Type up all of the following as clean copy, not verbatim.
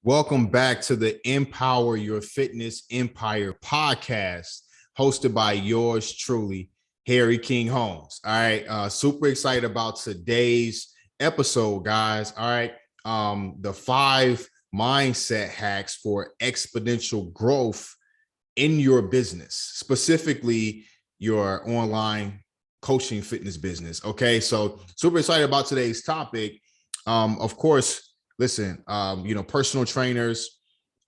Welcome back to the Empower Your Fitness Empire podcast, hosted by yours truly, Harry King Holmes. All right, super excited about today's episode, guys. All right, the 5 mindset hacks for exponential growth in your business, specifically your online coaching fitness business. Okay, so super excited about today's topic. Of course. Listen, personal trainers,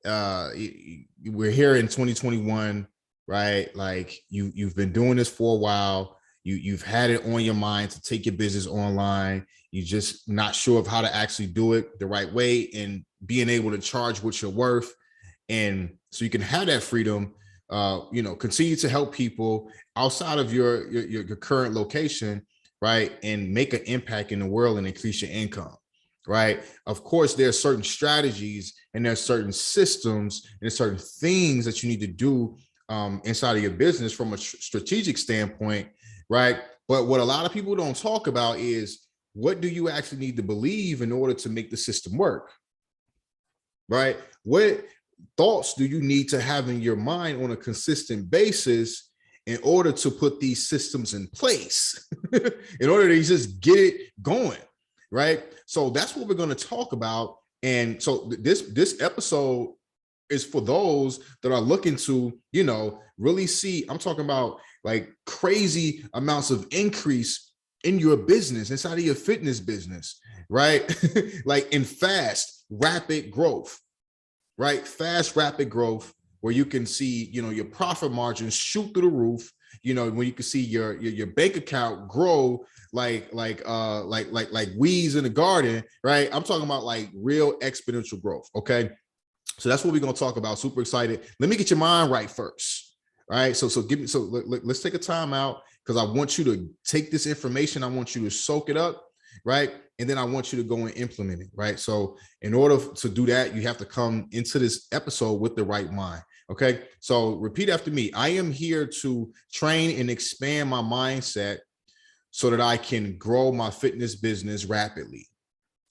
we're here in 2021, right? Like you've been doing this for a while. You've had it on your mind to take your business online. You're just not sure of how to actually do it the right way and being able to charge what you're worth. And so you can have that freedom, continue to help people outside of your current location, right? And make an impact in the world and increase your income. Right. Of course, there are certain strategies and there's certain systems and there's certain things that you need to do inside of your business from a strategic standpoint. Right. But what a lot of people don't talk about is what do you actually need to believe in order to make the system work? Right. What thoughts do you need to have in your mind on a consistent basis in order to put these systems in place, in order to just get it going? Right. So that's what we're going to talk about. And so this episode is for those that are looking to, really see, I'm talking about like crazy amounts of increase in your business, inside of your fitness business, right? Like in fast, rapid growth, right? Fast, rapid growth where you can see, your profit margins shoot through the roof, when you can see your bank account grow like weeds in the garden, right? I'm talking about like real exponential growth. Okay. So that's what we're going to talk about. Super excited. Let me get your mind right first. All right. Let's take a time out because I want you to take this information. I want you to soak it up. Right. And then I want you to go and implement it. Right. So in order to do that, you have to come into this episode with the right mind. Okay. So repeat after me. I am here to train and expand my mindset so that I can grow my fitness business rapidly.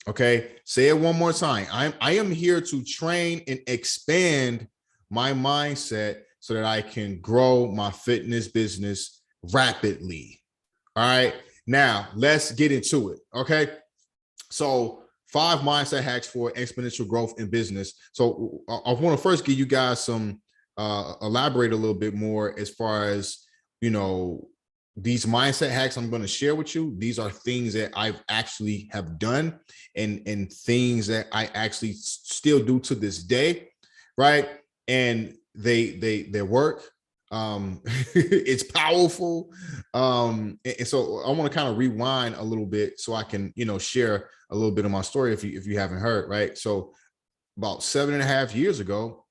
Okay. Say it one more time. I am here to train and expand my mindset so that I can grow my fitness business rapidly. All right. Now let's get into it. Okay. So 5 mindset hacks for exponential growth in business. So I want to first give you guys some, elaborate a little bit more as far as, these mindset hacks I'm going to share with you. These are things that I've actually have done and things that I actually still do to this day. Right. And they work. It's powerful. And so I want to kind of rewind a little bit so I can, share a little bit of my story if you haven't heard. Right. So about 7.5 years ago,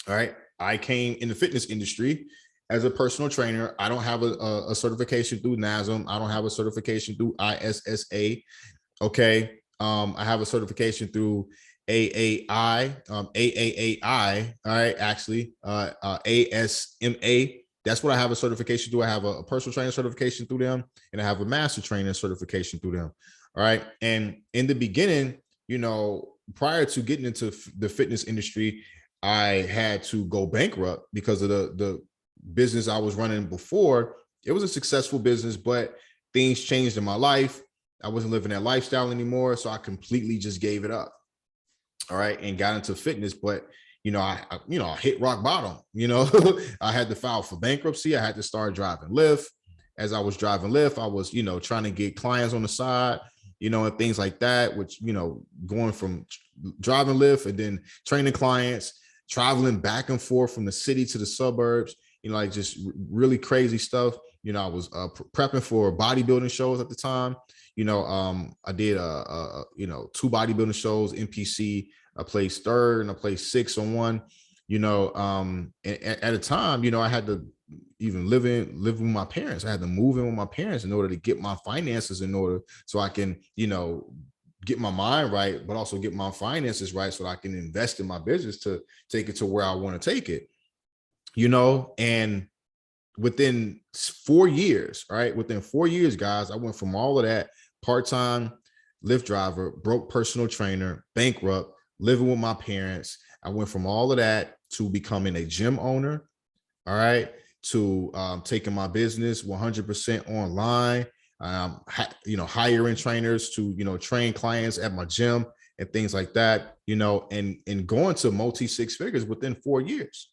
all right, I came in the fitness industry as a personal trainer. I don't have a certification through NASM. I don't have a certification through ISSA. Okay. I have a certification through AAI, AAAI. All right. Actually, ASMA. That's what I have a certification through. I have a personal trainer certification through them, and I have a master trainer certification through them. All right. And in the beginning, prior to getting into the fitness industry, I had to go bankrupt because of the business I was running before. It was a successful business, but things changed in my life. I wasn't living that lifestyle anymore. So I completely just gave it up. All right. And got into fitness. But, I hit rock bottom, I had to file for bankruptcy. I had to start driving Lyft. As I was driving Lyft, I was, trying to get clients on the side, and things like that, which, going from driving Lyft and then training clients, traveling back and forth from the city to the suburbs, like just really crazy stuff. I was prepping for bodybuilding shows at the time. I did 2 bodybuilding shows, NPC. I placed 3rd and I placed 6th on one. And at a time, I had to even live with my parents. I had to move in with my parents in order to get my finances in order so I can, get my mind right, but also get my finances right so that I can invest in my business to take it to where I want to take it. And within 4 years, right? Within 4 years, guys, I went from all of that part-time Lyft driver, broke personal trainer, bankrupt, living with my parents. I went from all of that to becoming a gym owner. All right. To taking my business 100% online, hiring trainers to, train clients at my gym and things like that, and going to multi six figures within 4 years.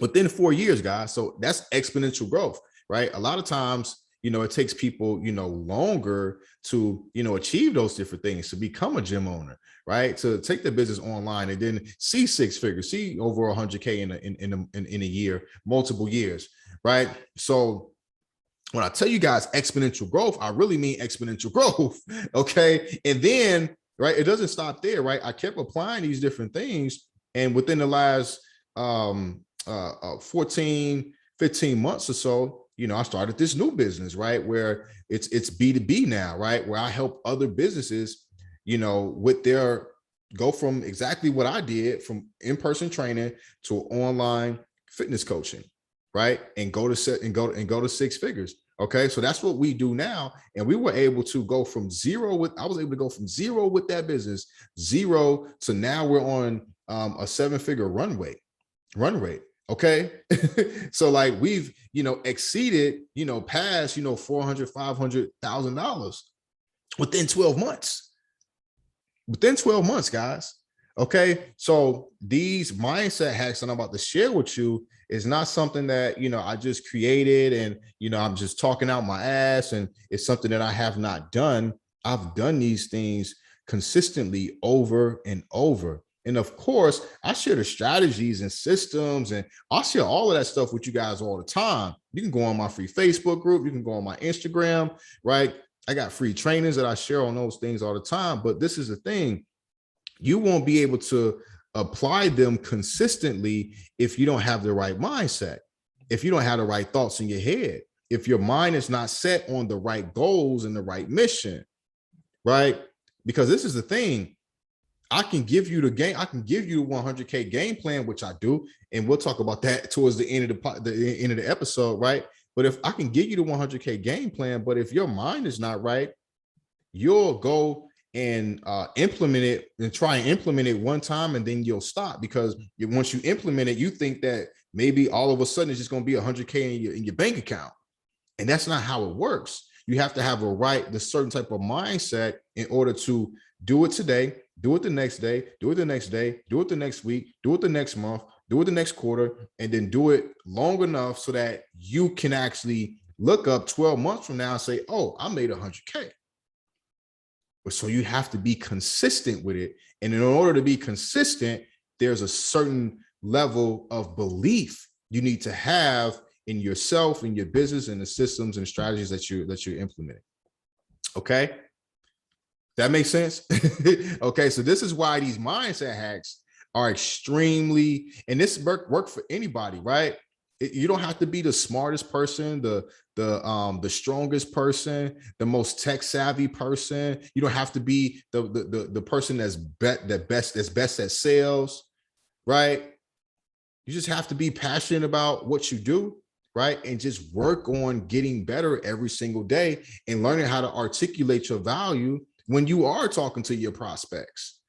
Within 4 years, guys. So that's exponential growth, right? A lot of times, it takes people, longer to, achieve those different things, to become a gym owner, right? To take the business online and then see six figures, see over 100K in a year, multiple years, right? So when I tell you guys exponential growth, I really mean exponential growth, okay? And then, right, it doesn't stop there, right? I kept applying these different things, and within the last 14, 15 months or so, I started this new business, right? Where it's B2B now, right? Where I help other businesses, with their go from exactly what I did, from in-person training to online fitness coaching, right? And go to six figures. Okay. So that's what we do now. And we were able to go from I was able to go from zero with that business, zero to now we're on a 7-figure run rate. Okay. So like we've, exceeded, past, $400,000, $500,000 within 12 months, guys. Okay. So these mindset hacks that I'm about to share with you is not something that, I just created and, I'm just talking out my ass, and it's something that I have not done. I've done these things consistently over and over. And of course, I share the strategies and systems, and I'll share all of that stuff with you guys all the time. You can go on my free Facebook group. You can go on my Instagram, right? I got free trainings that I share on those things all the time. But this is the thing. You won't be able to apply them consistently if you don't have the right mindset, if you don't have the right thoughts in your head, if your mind is not set on the right goals and the right mission, right? Because this is the thing. I can give you the 100K game plan, which I do, and we'll talk about that towards the end of the episode, right? But if I can give you the 100K game plan, but if your mind is not right, you'll go and implement it and try and implement it one time, and then you'll stop, because once you implement it, you think that maybe all of a sudden it's just going to be 100K in your bank account, and that's not how it works. You have to have the certain type of mindset in order to do it today, do it the next day, do it the next day, do it the next week, do it the next month, do it the next quarter, and then do it long enough so that you can actually look up 12 months from now and say, oh, I made 100K. But so you have to be consistent with it. And in order to be consistent, there's a certain level of belief you need to have in yourself, in your business, and the systems and strategies that you're implementing. Okay. That makes sense. Okay. So this is why these mindset hacks are extremely, and this work for anybody, right? You don't have to be the smartest person, the strongest person, the most tech savvy person. You don't have to be the person that's best at sales, right? You just have to be passionate about what you do, right? And just work on getting better every single day and learning how to articulate your value when you are talking to your prospects.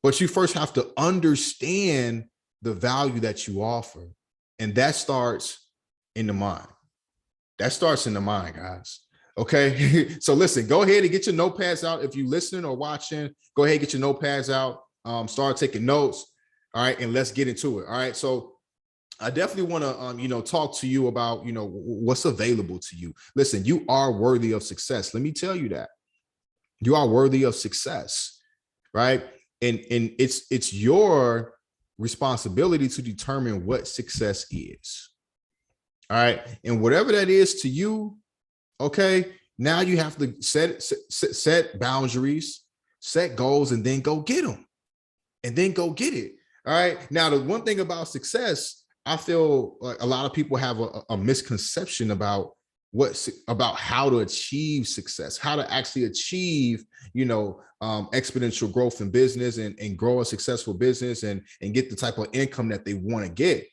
But you first have to understand the value that you offer. And that starts in the mind. That starts in the mind, guys. Okay. So listen, go ahead and get your notepads out. If you're listening or watching, go ahead and get your notepads out. Start taking notes. All right. And let's get into it. All right. So I definitely want to, talk to you about, what's available to you. Listen, you are worthy of success. Let me tell you that. You are worthy of success, right? And it's your responsibility to determine what success is. All right. And whatever that is to you, okay, now you have to set boundaries, set goals, and then go get them. And then go get it. All right. Now, the one thing about success, I feel like a lot of people have a misconception about how to achieve success, how to actually achieve, exponential growth in business and grow a successful business and get the type of income that they want to get,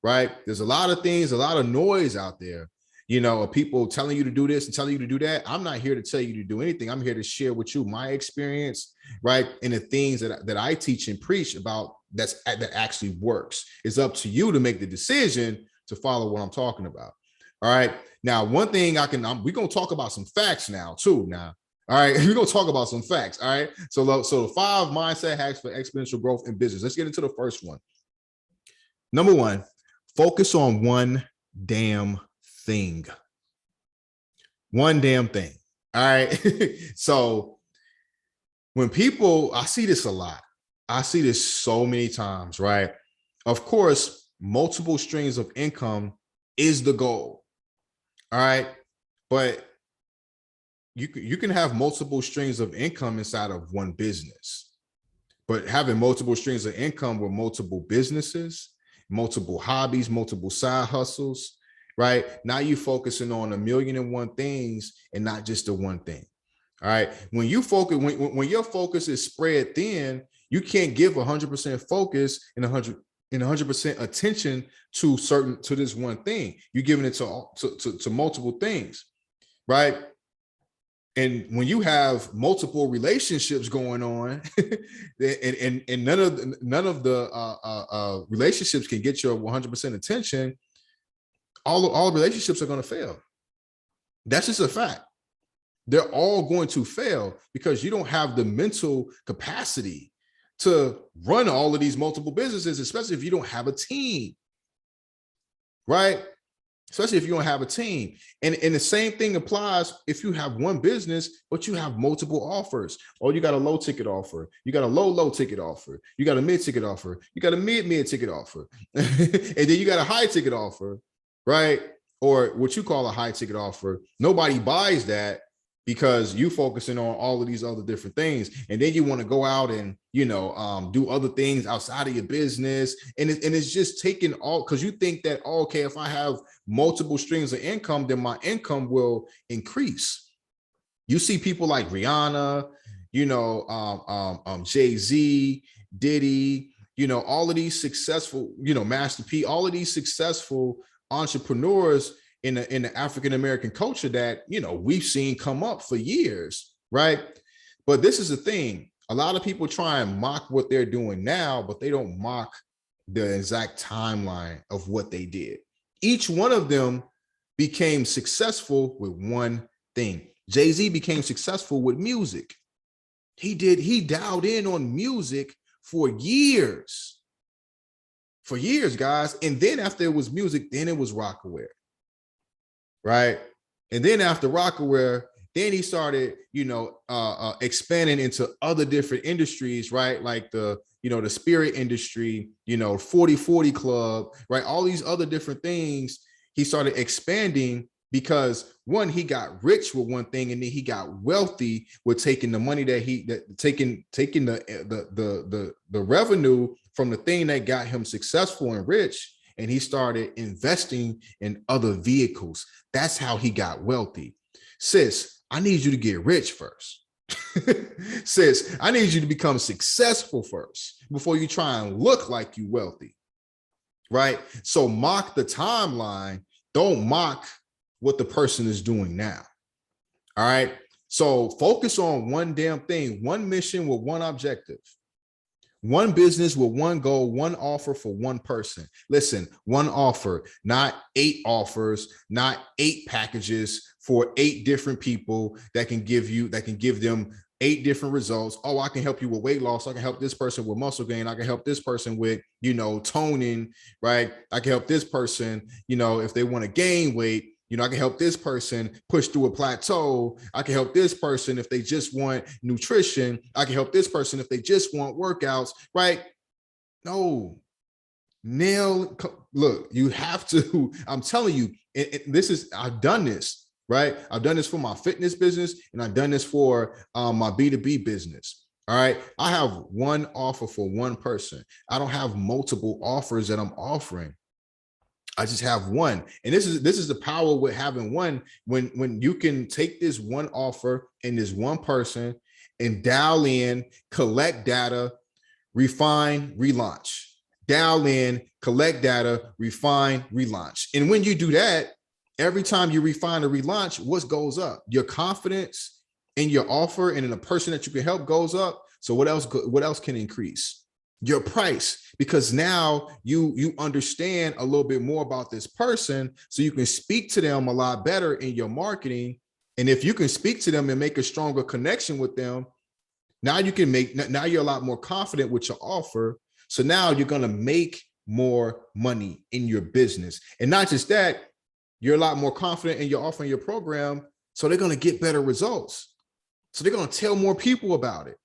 right? There's a lot of things, a lot of noise out there. of people telling you to do this and telling you to do that. I'm not here to tell you to do anything. I'm here to share with you my experience, right? And the things that I teach and preach about that actually works. It's up to you to make the decision to follow what I'm talking about. All right. Now, one thing we're going to talk about some facts now too. Now, all right, we're going to talk about some facts. All right. So the 5 mindset hacks for exponential growth in business. Let's get into the first one. Number 1, focus on one damn thing. One damn thing. All right. So when I see this a lot. I see this so many times, right? Of course, multiple streams of income is the goal. All right. But you can have multiple streams of income inside of one business. But having multiple streams of income with multiple businesses, multiple hobbies, multiple side hustles, right? Now you're focusing on 1,000,001 things and not just the one thing. All right. When you focus, when your focus is spread thin, you can't give 100% focus and 100% attention to this one thing. You're giving it to multiple things, right? And when you have multiple relationships going on, and none of the relationships can get your 100% attention, all relationships are going to fail. That's just a fact. They're all going to fail because you don't have the mental capacity to run all of these multiple businesses, especially if you don't have a team, right? Especially if you don't have a team. And the same thing applies if you have one business, but you have multiple offers. Oh, you got a low ticket offer. You got a low ticket offer. You got a mid ticket offer. You got a mid ticket offer. And then you got a high ticket offer, right? Or what you call a high ticket offer. Nobody buys that because you focusing on all of these other different things. And then you want to go out and, do other things outside of your business. And it's just taking all, because you think that, okay, if I have multiple streams of income, then my income will increase. You see people like Rihanna, Jay-Z, Diddy, all of these successful, Master P, all of these successful entrepreneurs in the African-American culture that, we've seen come up for years, right? But this is the thing. A lot of people try and mock what they're doing now, but they don't mock the exact timeline of what they did. Each one of them became successful with one thing. Jay-Z became successful with music. He dialed in on music for years, guys. And then after it was music, then it was Rockaware. Right. And then after Rockaware, then he started, expanding into other different industries, right? Like the spirit industry, 40/40 Club, right? All these other different things. He started expanding because one, he got rich with one thing, and then he got wealthy with taking the money taking the revenue from the thing that got him successful and rich. And he started investing in other vehicles. That's how he got wealthy. Sis, I need you to get rich first. Sis, I need you to become successful first before you try and look like you wealthy, right? So mock the timeline. Don't mock what the person is doing now. All right. So focus on one damn thing, one mission with one objective. One business with one goal, one offer for one person. Listen, one offer, not 8 offers, not 8 packages for 8 different people that can give them 8 different results. Oh, I can help you with weight loss. I can help this person with muscle gain. I can help this person with, toning, right? I can help this person, if they want to gain weight. I can help this person push through a plateau. I can help this person if they just want nutrition. I can help this person if they just want workouts, right? No. Look, you have to, I'm telling you, I've done this, right? I've done this for my fitness business, and I've done this for my B2B business. All right. I have one offer for one person. I don't have multiple offers that I'm offering. I just have one. And this is the power with having one, when you can take this one offer and this one person and dial in, collect data, refine, relaunch. Dial in, collect data, refine, relaunch. And when you do that, Every time you refine or relaunch, what goes up? Your confidence in your offer and in the person that you can help goes up. So what else? What else can increase? Your price, because now you understand a little bit more about this person, so you can speak to them a lot better in your marketing. And if you can speak to them and make a stronger connection with them, now you're a lot more confident with your offer. So now you're going to make more money in your business. And not just that, you're a lot more confident in your offer and your program. So they're going to get better results. So they're going to tell more people about it.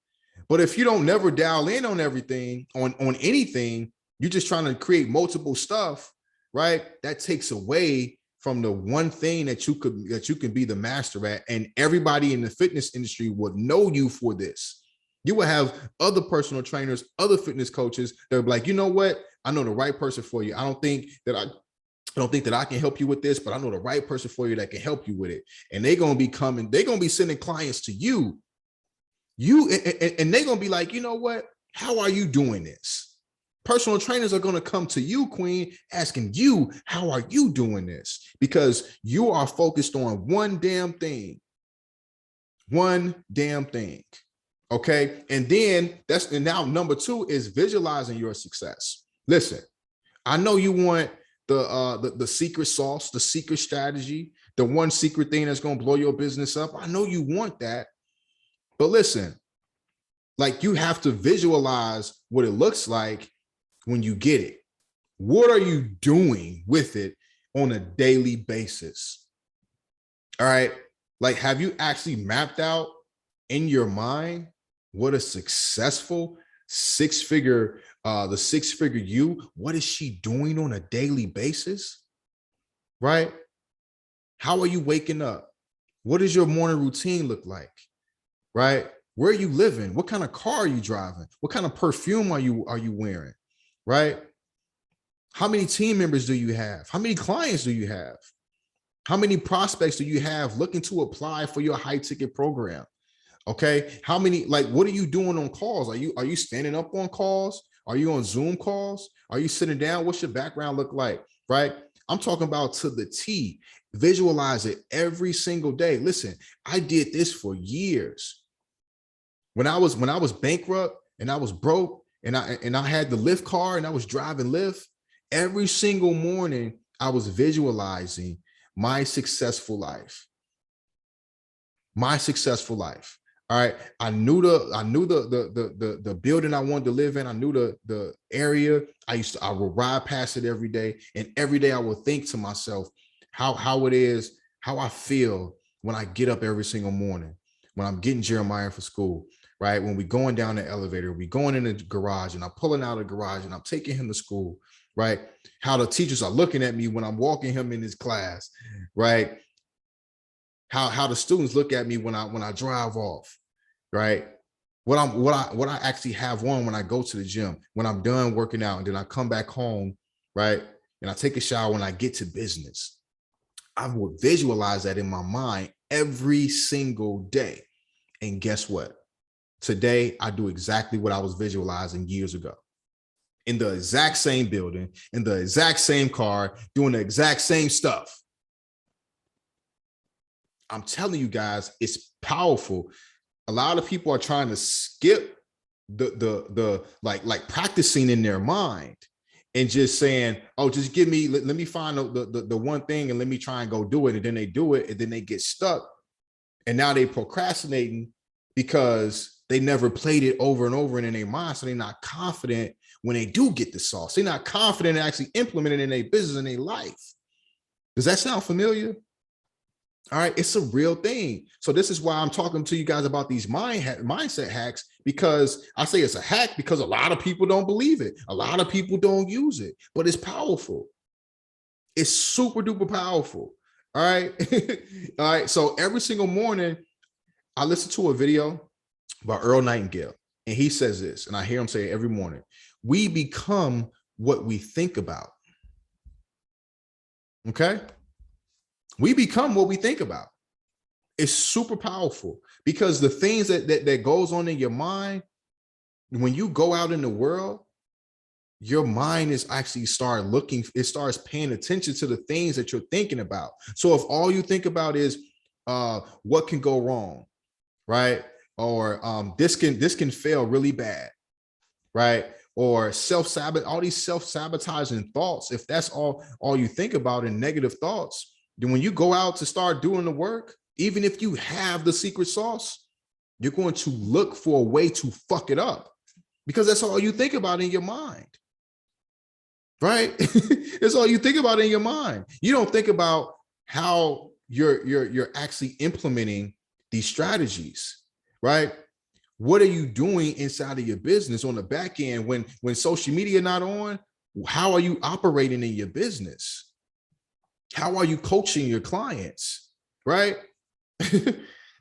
But if you don't never dial in on everything, on anything, you're just trying to create multiple stuff, right? That takes away from the one thing that you can be the master at. And everybody in the fitness industry would know you for this. You will have other personal trainers, other fitness coaches that are like, you know what? I know the right person for you. I don't think that I can help you with this, but I know the right person for you that can help you with it. And they're going to be sending clients to you. And they're going to be like, you know what? How are you doing this? Personal trainers are going to come to you, Queen, asking you, how are you doing this? Because you are focused on one damn thing. Okay. And now number 2 is visualizing your success. Listen, I know you want the secret sauce, the secret strategy, the one secret thing that's going to blow your business up. I know you want that. But listen, like, you have to visualize what it looks like when you get it. What are you doing with it on a daily basis? All right. Like, have you actually mapped out in your mind what a successful six-figure you, what is she doing on a daily basis? Right? How are you waking up? What does your morning routine look like? Right? Where are you living? What kind of car are you driving? What kind of perfume are you wearing? Right? How many team members do you have? How many clients do you have? How many prospects do you have looking to apply for your high ticket program? Okay. How many, like, what are you doing on calls? Are you standing up on calls? Are you on Zoom calls? Are you sitting down? What's your background look like? Right? I'm talking about to the T. Visualize it every single day. Listen, I did this for years. When I was bankrupt and I was broke and I had the Lyft car and I was driving Lyft, every single morning I was visualizing my successful life. My successful life. All right. I knew the building I wanted to live in. I knew the area. I would ride past it every day. And every day I would think to myself how it is, how I feel when I get up every single morning, when I'm getting Jeremiah for school, right? When we going down the elevator, we going in the garage and I'm pulling out of the garage and I'm taking him to school, right? How the teachers are looking at me when I'm walking him in his class, right? How the students look at me when I drive off, right? What I actually have on when I go to the gym, when I'm done working out, and then I come back home, right? And I take a shower when I get to business. I would visualize that in my mind every single day. And guess what? Today, I do exactly what I was visualizing years ago. In the exact same building, in the exact same car, doing the exact same stuff. I'm telling you guys, it's powerful. A lot of people are trying to skip the like practicing in their mind and just saying, oh, just give me, let me find the one thing and let me try and go do it. And then they do it and then they get stuck. And now they procrastinating because they never played it over and over in their mind. So they're not confident when they do get the sauce. They're not confident in actually implementing it in their business and their life. Does that sound familiar? All right, it's a real thing. So this is why I'm talking to you guys about these mindset hacks, because I say it's a hack because a lot of people don't believe it. A lot of people don't use it, but it's powerful. It's super duper powerful. All right. All right. So every single morning I listen to a video by Earl Nightingale, and he says this, and I hear him say it every morning: we become what we think about. Okay. We become what we think about. It's super powerful because the things that goes on in your mind, when you go out in the world, your mind is actually it starts paying attention to the things that you're thinking about. So if all you think about is what can go wrong, right? Or this can fail really bad, right? Or all these self-sabotaging thoughts, if that's all you think about in negative thoughts, then when you go out to start doing the work, even if you have the secret sauce, you're going to look for a way to fuck it up because that's all you think about in your mind. Right? That's all you think about in your mind. You don't think about how you're actually implementing these strategies, right? What are you doing inside of your business on the back end when social media not on? How are you operating in your business? How are you coaching your clients, right?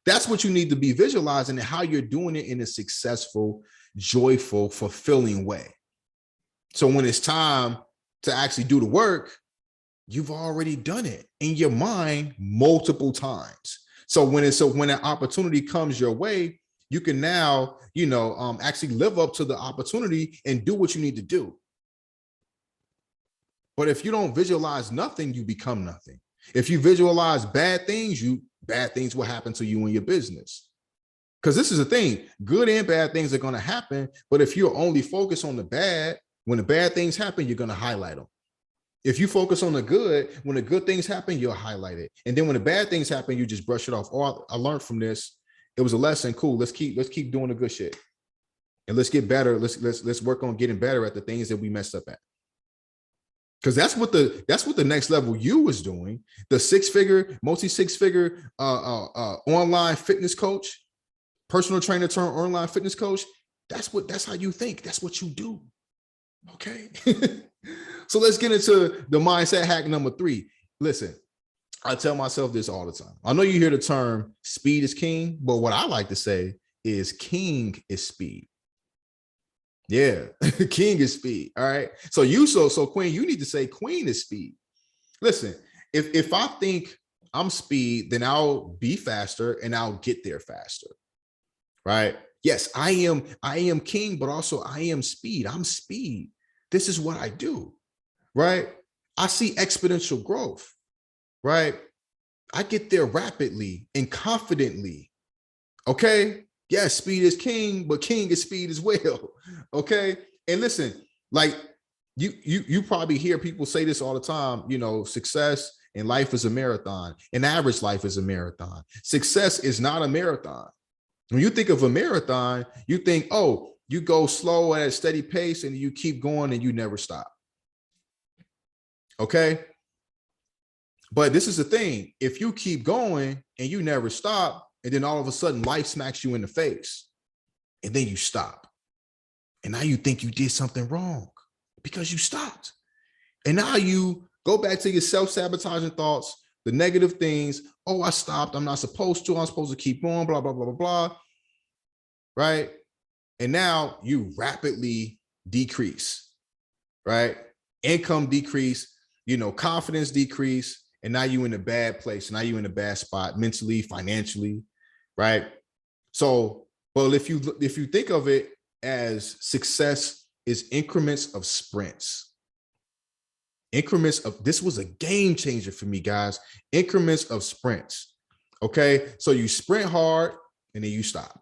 That's what you need to be visualizing and how you're doing it in a successful, joyful, fulfilling way. So when it's time to actually do the work, you've already done it in your mind multiple times. So when an opportunity comes your way, you can now, actually live up to the opportunity and do what you need to do. But if you don't visualize nothing, you become nothing. If you visualize bad things will happen to you in your business. Because this is the thing, good and bad things are going to happen. But if you're only focused on the bad, when the bad things happen, you're going to highlight them. If you focus on the good, when the good things happen, you'll highlight it. And then when the bad things happen, you just brush it off. Oh, I learned from this. It was a lesson. Cool. Let's keep doing the good shit. And let's get better. Let's work on getting better at the things that we messed up at. Because that's what the next level you was doing. The multi-six-figure online fitness coach, personal trainer turned online fitness coach. That's how you think. That's what you do. Okay. So let's get into the mindset hack number 3. Listen, I tell myself this all the time. I know you hear the term speed is king, but what I like to say is king is speed. Yeah, king is speed. All right. So queen, you need to say queen is speed. Listen, if I think I'm speed, then I'll be faster and I'll get there faster. Right. Yes, I am king, but also I am speed. I'm speed. This is what I do. Right. I see exponential growth. Right. I get there rapidly and confidently. Okay. Yes, speed is king, but king is speed as well. Okay. And listen, like you probably hear people say this all the time, success in life is a marathon. An average life is a marathon. Success is not a marathon. When you think of a marathon, you think, oh, you go slow at a steady pace and you keep going and you never stop. Okay. But this is the thing. If you keep going and you never stop, and then all of a sudden life smacks you in the face and then you stop. And now you think you did something wrong because you stopped. And now you go back to your self-sabotaging thoughts, the negative things. Oh, I stopped. I'm not supposed to. I'm supposed to keep going, blah, blah, blah, blah, blah. Right. And now you rapidly decrease, right? Income decrease, confidence decrease. And now you're in a bad place. Now you're in a bad spot mentally, financially, right? So, but if you think of it as success is increments of sprints, this was a game changer for me, guys. Increments of sprints. Okay. So you sprint hard and then you stop.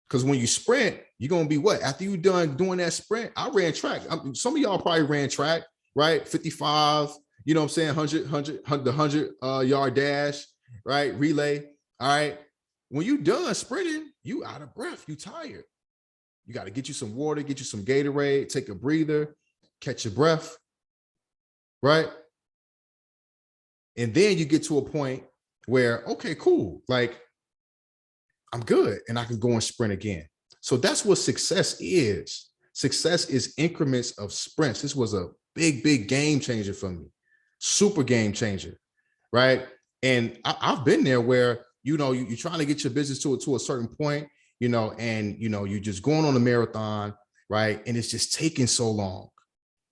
Because when you sprint, you're going to be what? After you done doing that sprint, I ran track. Some of y'all probably ran track, right? 55, you know what I'm saying? 100 yard dash, right? Relay. All right. When you done sprinting, you out of breath, you tired. You got to get you some water, get you some Gatorade, take a breather, catch your breath, right? And then you get to a point where, okay, cool. Like, I'm good and I can go and sprint again. So that's what success is. Success is increments of sprints. This was a big, big game changer for me. Super game changer, right? And I've been there where, you're trying to get your business to a certain point, and, you're just going on a marathon, right? And it's just taking so long.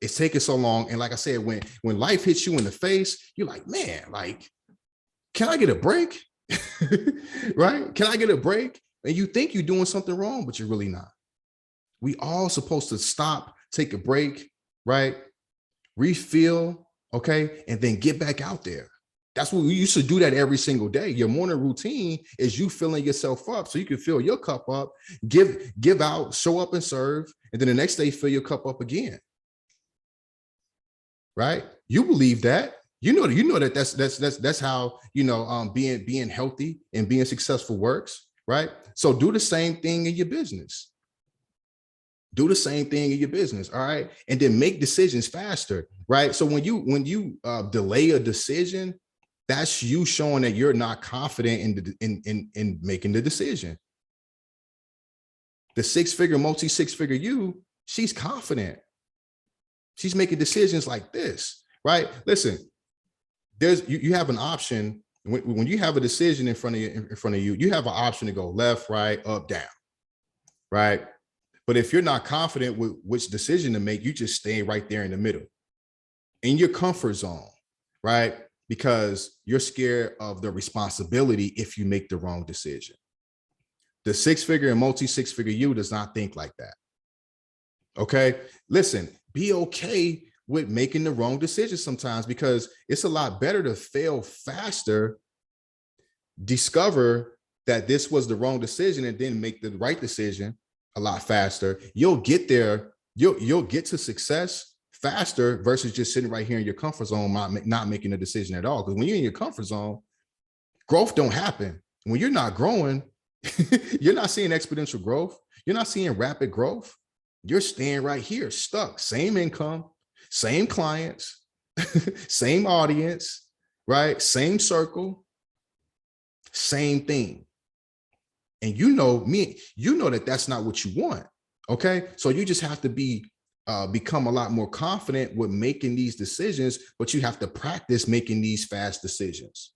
It's taking so long. And like I said, when life hits you in the face, you're like, man, like, can I get a break? Right? Can I get a break? And you think you're doing something wrong, but you're really not. We all supposed to stop take a break, right? Refill, okay? And then get back out there. That's what we used to do that every single day. Your morning routine is you filling yourself up so you can fill your cup up, give out, show up and serve, and then the next day fill your cup up again. Right? You believe that. You know that that's how being healthy and being successful works, right? So do the same thing in your business. Do the same thing in your business, all right? And then make decisions faster, right? So when you delay a decision, that's you showing that you're not confident in making the decision. The six-figure, multi-six-figure you, she's confident. She's making decisions like this, right? Listen, you have an option when you have a decision in front of you. You have an option to go left, right, up, down, right? But if you're not confident with which decision to make, you just stay right there in the middle, in your comfort zone, right? Because you're scared of the responsibility if you make the wrong decision. The six-figure and multi-six-figure you does not think like that. Okay, listen, be okay with making the wrong decision sometimes, because it's a lot better to fail faster, discover that this was the wrong decision, and then make the right decision a lot faster. You'll get there. You'll get to success faster versus just sitting right here in your comfort zone, not making a decision at all. Because when you're in your comfort zone, growth don't happen. When you're not growing, you're not seeing exponential growth. You're not seeing rapid growth. You're staying right here, stuck. Same income, same clients, same audience, right? Same circle, same thing. And you know that that's not what you want. Okay, so you just have to become a lot more confident with making these decisions, but you have to practice making these fast decisions.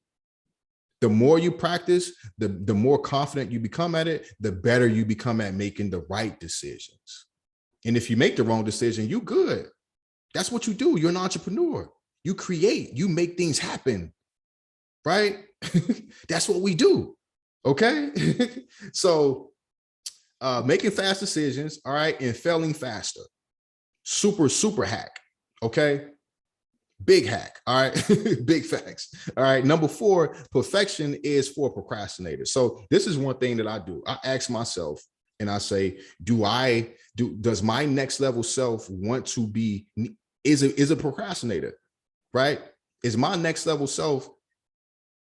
The more you practice, the more confident you become at it, the better you become at making the right decisions. And if you make the wrong decision, you good. That's what you do. You're an entrepreneur. You create, you make things happen, right? That's what we do. Okay. So making fast decisions, all right, and failing faster. Super hack. Okay. Big hack. All right. Big facts. All right. Number 4, perfection is for procrastinators. So this is one thing that I do. I ask myself and I say, does my next level self want to be, is a procrastinator, right? Is my next level self,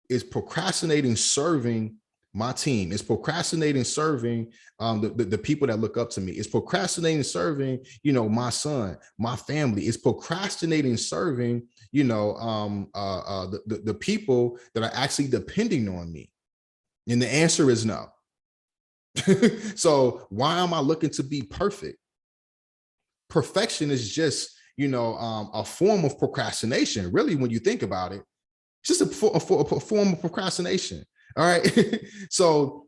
is procrastinating serving my team? Is procrastinating serving the people that look up to me? Is procrastinating serving, my son, my family? Is procrastinating serving, the people that are actually depending on me? And the answer is no. So why am I looking to be perfect? Perfection is just, a form of procrastination. Really, when you think about it, it's just a form of procrastination. All right. So,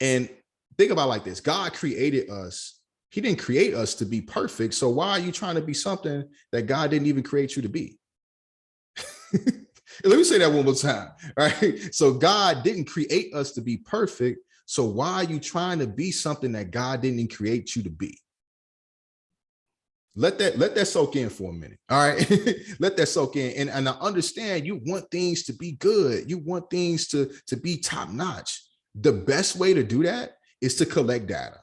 and think about it like this. God created us. He didn't create us to be perfect. So why are you trying to be something that God didn't even create you to be? Let me say that one more time. All right. So God didn't create us to be perfect. So why are you trying to be something that God didn't create you to be? Let that soak in for a minute. All right. Let that soak in. And I understand you want things to be good. You want things to be top notch. The best way to do that is to collect data.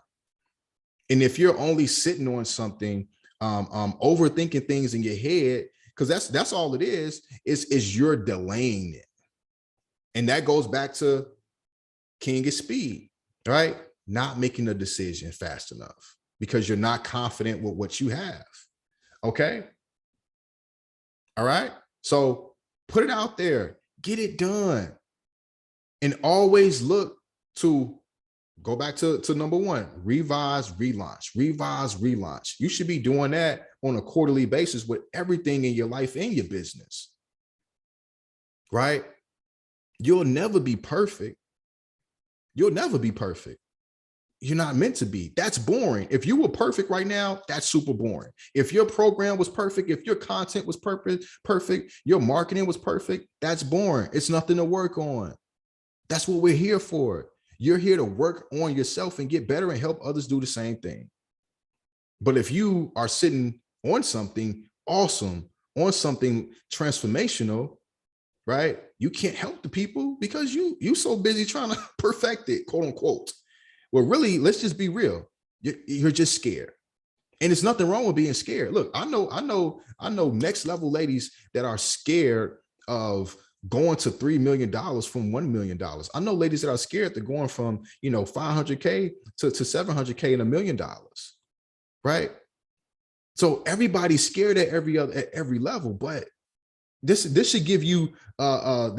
And if you're only sitting on something, overthinking things in your head, because that's all it is you're delaying it. And that goes back to king is speed, right? Not making a decision fast enough because you're not confident with what you have. Okay. All right. So put it out there, get it done. And always look to go back to number 1, revise, relaunch. You should be doing that on a quarterly basis with everything in your life and your business. Right? You'll never be perfect. You'll never be perfect. You're not meant to be. That's boring. If you were perfect right now, that's super boring. If your program was perfect, if your content was perfect, your marketing was perfect, that's boring. It's nothing to work on. That's what we're here for. You're here to work on yourself and get better and help others do the same thing. But if you are sitting on something awesome, on something transformational, right? You can't help the people because you so busy trying to perfect it, quote unquote. Well, really, let's just be real. You're just scared. And there's nothing wrong with being scared. Look, I know next level ladies that are scared of going to $3 million from $1 million. I know ladies that are scared to going from, 500K to 700K and $1 million, right? So everybody's scared at every level, but this should give you okay,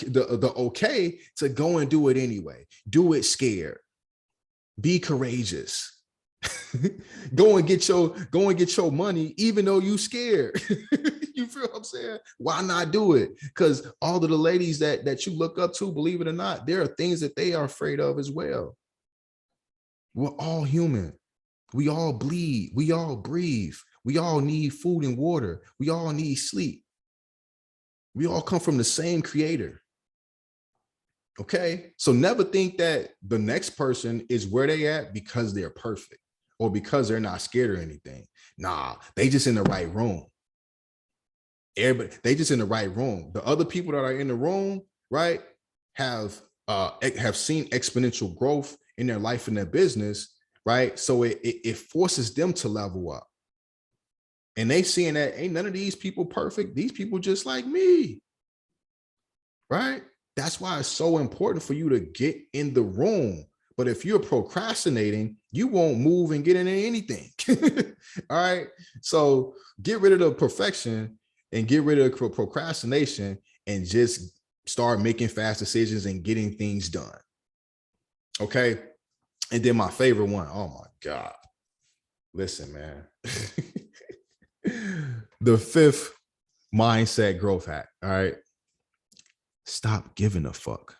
the okay to go and do it anyway. Do it scared. Be courageous. Go and get your money, even though you scared. You feel what I'm saying? Why not do it? Because all of the ladies that you look up to, believe it or not, there are things that they are afraid of as well. We're all human. We all bleed. We all breathe. We all need food and water. We all need sleep. We all come from the same creator. Okay? So never think that the next person is where they at because they're perfect or because they're not scared or anything. Nah, they just in the right room. Everybody, they just in the right room. The other people that are in the room, right, have seen exponential growth in their life and their business, right? So it forces them to level up. And they seeing that ain't none of these people perfect. These people just like me, right? That's why it's so important for you to get in the room. But if you're procrastinating, you won't move and get into anything. All right. So get rid of the perfection and get rid of procrastination and just start making fast decisions and getting things done. Okay. And then my favorite one. Oh my God. Listen, man. The fifth mindset growth hack. All right. Stop giving a fuck.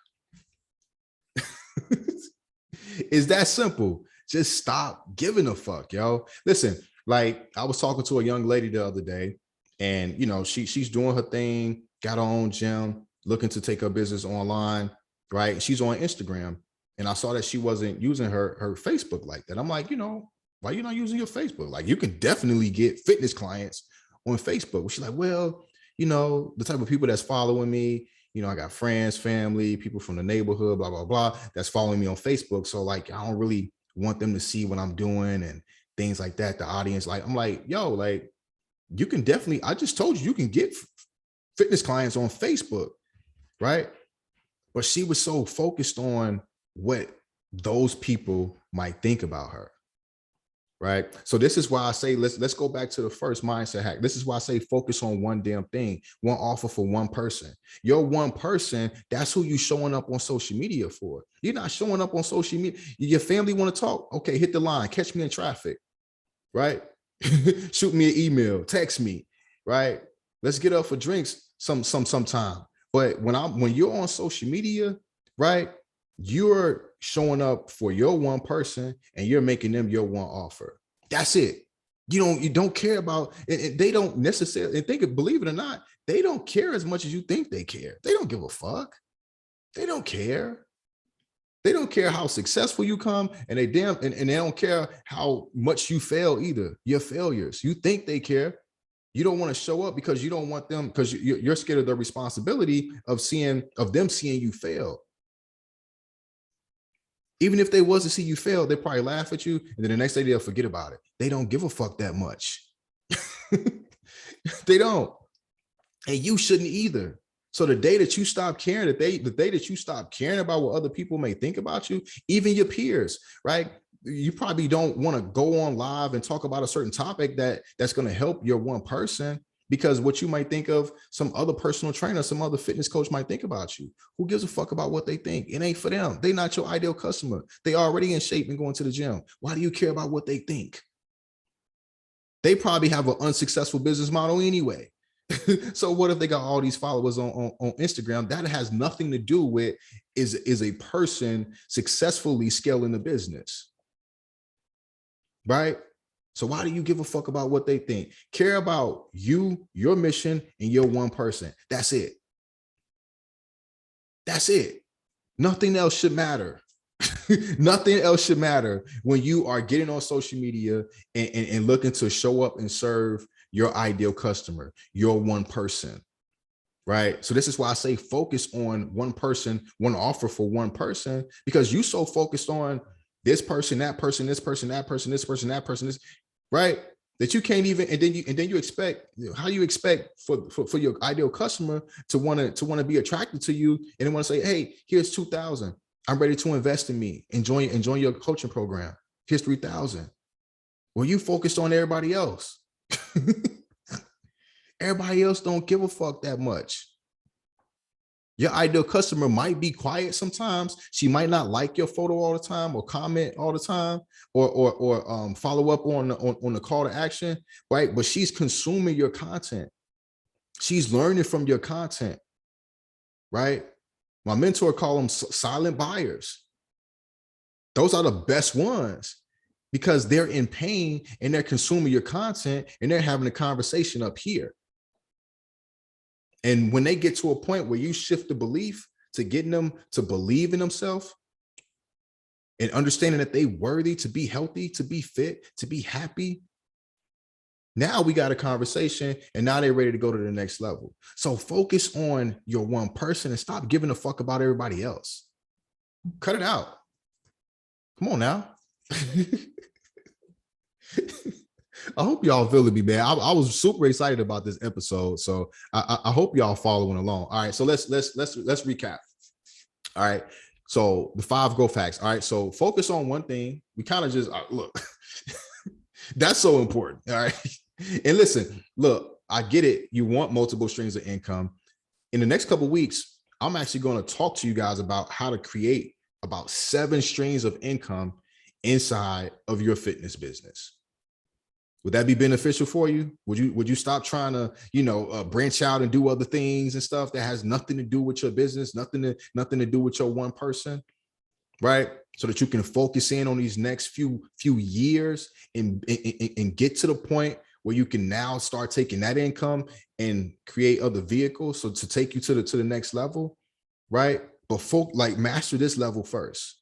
It's that simple. Just stop giving a fuck, yo. Listen, like I was talking to a young lady the other day, and she's doing her thing, got her own gym, looking to take her business online, right? She's on Instagram, and I saw that she wasn't using her Facebook like that. I'm like, why you not using your Facebook? Like, you can definitely get fitness clients on Facebook. Well, she's like, well, the type of people that's following me, I got friends, family, people from the neighborhood, blah, blah, blah, that's following me on Facebook. So like, I don't really want them to see what I'm doing and things like that. The audience, like, I'm like, yo, like, you can definitely, I just told you can get fitness clients on Facebook, right? But she was so focused on what those people might think about her. Right. So this is why I say, let's go back to the first mindset hack. This is why I say focus on one damn thing, one offer for one person. Your one person, that's who you showing up on social media for. You're not showing up on social media. Your family want to talk. Okay, hit the line, catch me in traffic. Right. Shoot me an email, text me. Right. Let's get up for drinks sometime. But when you're on social media, right, you're showing up for your one person and you're making them your one offer. That's it. You don't care about it. They don't necessarily, and believe it or not, they don't care as much as you think they care. They don't give a fuck. They don't care. They don't care how successful you come, and they don't care how much you fail either. Your failures. You think they care. You don't want to show up because you don't want them, because you're scared of the responsibility of them seeing you fail. Even if they was to see you fail, they probably laugh at you, and then the next day they'll forget about it. They don't give a fuck that much. They don't. And you shouldn't either. So the day that you stop caring, the day that you stop caring about what other people may think about you, even your peers, right? You probably don't want to go on live and talk about a certain topic that's going to help your one person, because what you might think of, some other personal trainer, some other fitness coach might think about you. Who gives a fuck about what they think? It ain't for them. They're not your ideal customer. They already in shape and going to the gym. Why do you care about what they think? They probably have an unsuccessful business model anyway. So what if they got all these followers on Instagram? That has nothing to do with is a person successfully scaling the business, right? So why do you give a fuck about what they think? Care about you, your mission, and your one person. That's it. That's it. Nothing else should matter. Nothing else should matter when you are getting on social media and looking to show up and serve your ideal customer, your one person, right? So this is why I say focus on one person, one offer for one person, because you so focused on this person, that person, this person, that person, this person, that person, this, right? That you can't even, and then you expect, how you expect for your ideal customer to want to be attracted to you and they want to say, hey, here's 2,000. I'm ready to invest in me. Enjoy your coaching program. Here's 3,000. Well, you focused on everybody else. Everybody else don't give a fuck that much. Your ideal customer might be quiet sometimes. She might not like your photo all the time or comment all the time or follow up on the call to action, right? But she's consuming your content. She's learning from your content, right? My mentor called them silent buyers. Those are the best ones because they're in pain and they're consuming your content and they're having a conversation up here. And when they get to a point where you shift the belief to getting them to believe in themselves and understanding that they're worthy to be healthy, to be fit, to be happy, now we got a conversation and now they're ready to go to the next level. So focus on your one person and stop giving a fuck about everybody else. Cut it out. Come on now. I hope y'all feeling me, man. I was super excited about this episode, so I hope y'all following along. All right, so let's recap. All right, so the 5 growth hacks. All right, so focus on one thing. We kind of just look. That's so important. All right, and listen, look, I get it. You want multiple streams of income. In the next couple of weeks, I'm actually going to talk to you guys about how to create about 7 streams of income inside of your fitness business. Would that be beneficial for you? Would you stop trying to, branch out and do other things and stuff that has nothing to do with your business, nothing to do with your one person, right? So that you can focus in on these next few years and get to the point where you can now start taking that income and create other vehicles. So to take you to the next level, right? But master this level first.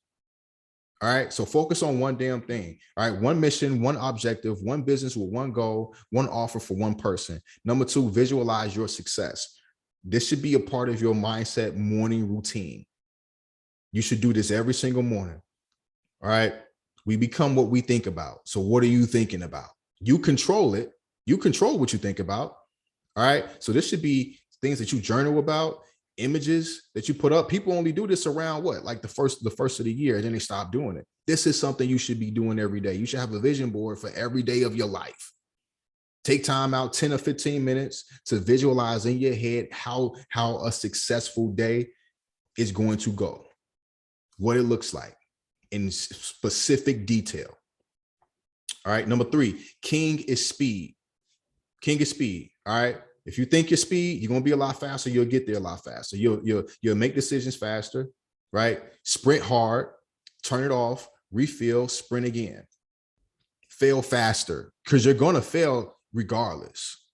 All right. So focus on one damn thing. All right. One mission, one objective, one business with one goal, one offer for one person. Number 2, visualize your success. This should be a part of your mindset morning routine. You should do this every single morning. All right. We become what we think about. So what are you thinking about? You control it. You control what you think about. All right. So this should be things that you journal about, images that you put up. People only do this around like the first of the year, and then they stop doing it. This is something you should be doing every day. You should have a vision board for every day of your life. Take time out, 10 or 15 minutes to visualize in your head how a successful day is going to go, what it looks like in specific detail. All right. Number 3, king is speed. King is speed. All right. If you think your speed, you're going to be a lot faster. You'll get there a lot faster. You'll make decisions faster, right? Sprint hard, turn it off, refill, sprint again. Fail faster because you're going to fail regardless.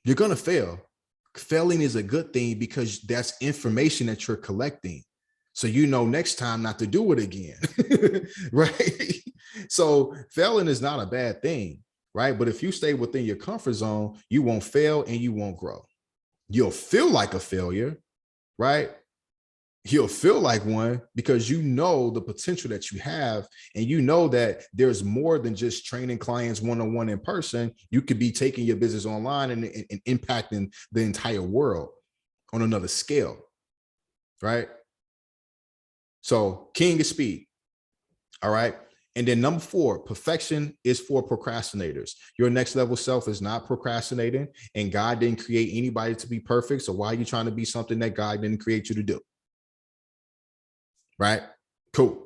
You're going to fail. Failing is a good thing because that's information that you're collecting. So you know next time not to do it again, right? So failing is not a bad thing. Right? But if you stay within your comfort zone, you won't fail and you won't grow. You'll feel like a failure, right? You'll feel like one because you know the potential that you have and you know that there's more than just training clients one-on-one in person. You could be taking your business online and impacting the entire world on another scale, right? So king is speed, all right? And then number 4, perfection is for procrastinators. Your next level self is not procrastinating, and God didn't create anybody to be perfect. So why are you trying to be something that God didn't create you to do? Right? Cool.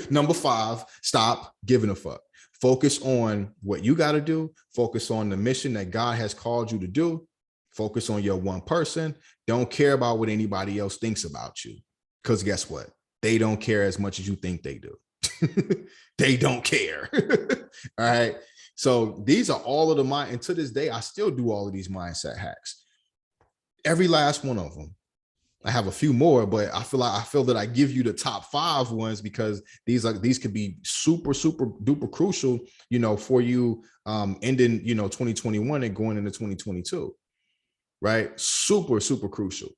Number 5, stop giving a fuck. Focus on what you got to do. Focus on the mission that God has called you to do. Focus on your one person. Don't care about what anybody else thinks about you. Because guess what? They don't care as much as you think they do. They don't care. All right. So these are all of the mind. And to this day, I still do all of these mindset hacks. Every last one of them. I have a few more, but I feel that I give you the top 5 ones because these could be super duper crucial, for you ending 2021 and going into 2022, right? Super crucial.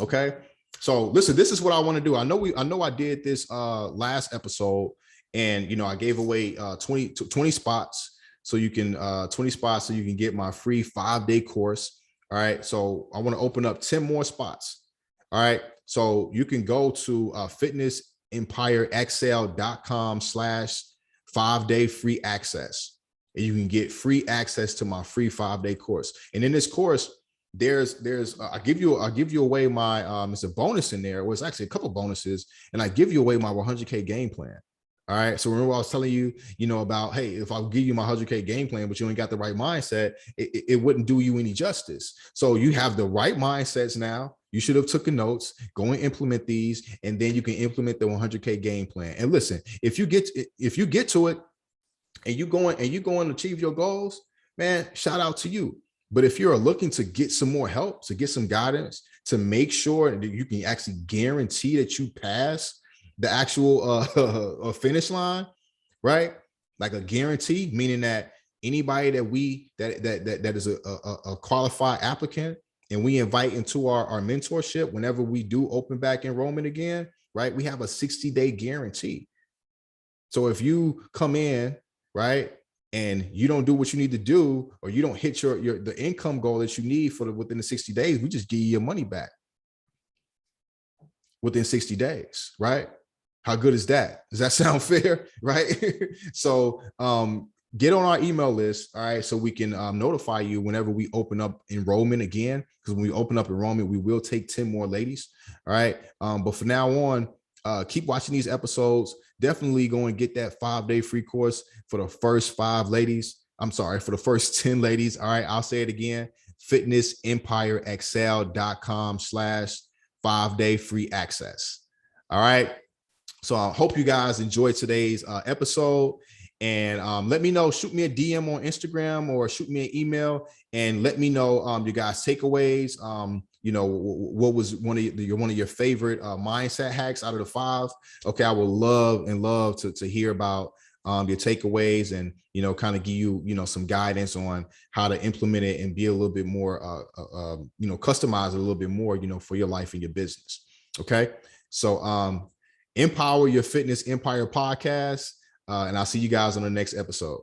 Okay. So listen, this is what I want to do. I know I did this last episode, and I gave away 20 spots, so you can 20 spots so you can get my free 5-day course. All right. So I want to open up 10 more spots. All right. So you can go to fitnessempireexcel.com/5-day free access. And you can get free access to my free 5-day course. And in this course, there's I give you away my it's a bonus in there. Well, it's actually a couple bonuses, and I give you away my 100K game plan. All right. So remember I was telling you, about, hey, if I give you my 100K game plan, but you ain't got the right mindset, it wouldn't do you any justice. So you have the right mindsets now. You should have taken notes, go and implement these, and then you can implement the 100K game plan. And listen, if you get to it and you go and achieve your goals, man, shout out to you. But if you're looking to get some more help, to get some guidance, to make sure that you can actually guarantee that you pass the actual finish line, right? Like a guarantee, meaning that anybody that is a qualified applicant and we invite into our mentorship whenever we do open back enrollment again, right? We have a 60-day guarantee. So if you come in, right, and you don't do what you need to do, or you don't hit the income goal that you need within the 60 days, we just give you your money back within 60 days, right? How good is that? Does that sound fair? Right? So get on our email list, all right, so we can notify you whenever we open up enrollment again, because when we open up enrollment, we will take 10 more ladies, all right? But for now on, keep watching these episodes. Definitely go and get that 5-day free course for the first 5 ladies. I'm sorry, for the first 10 ladies. All right, I'll say it again, fitnessempireexcel.com/5-day free access. All right. So I hope you guys enjoyed today's episode. And let me know, shoot me a DM on Instagram or shoot me an email and let me know your guys' takeaways. What was one of your favorite mindset hacks out of the 5? Okay, I would love to hear about your takeaways and kind of give you some guidance on how to implement it and be a little bit more customize it a little bit more for your life and your business. Okay, so Empower Your Fitness Empire podcast. And I'll see you guys on the next episode.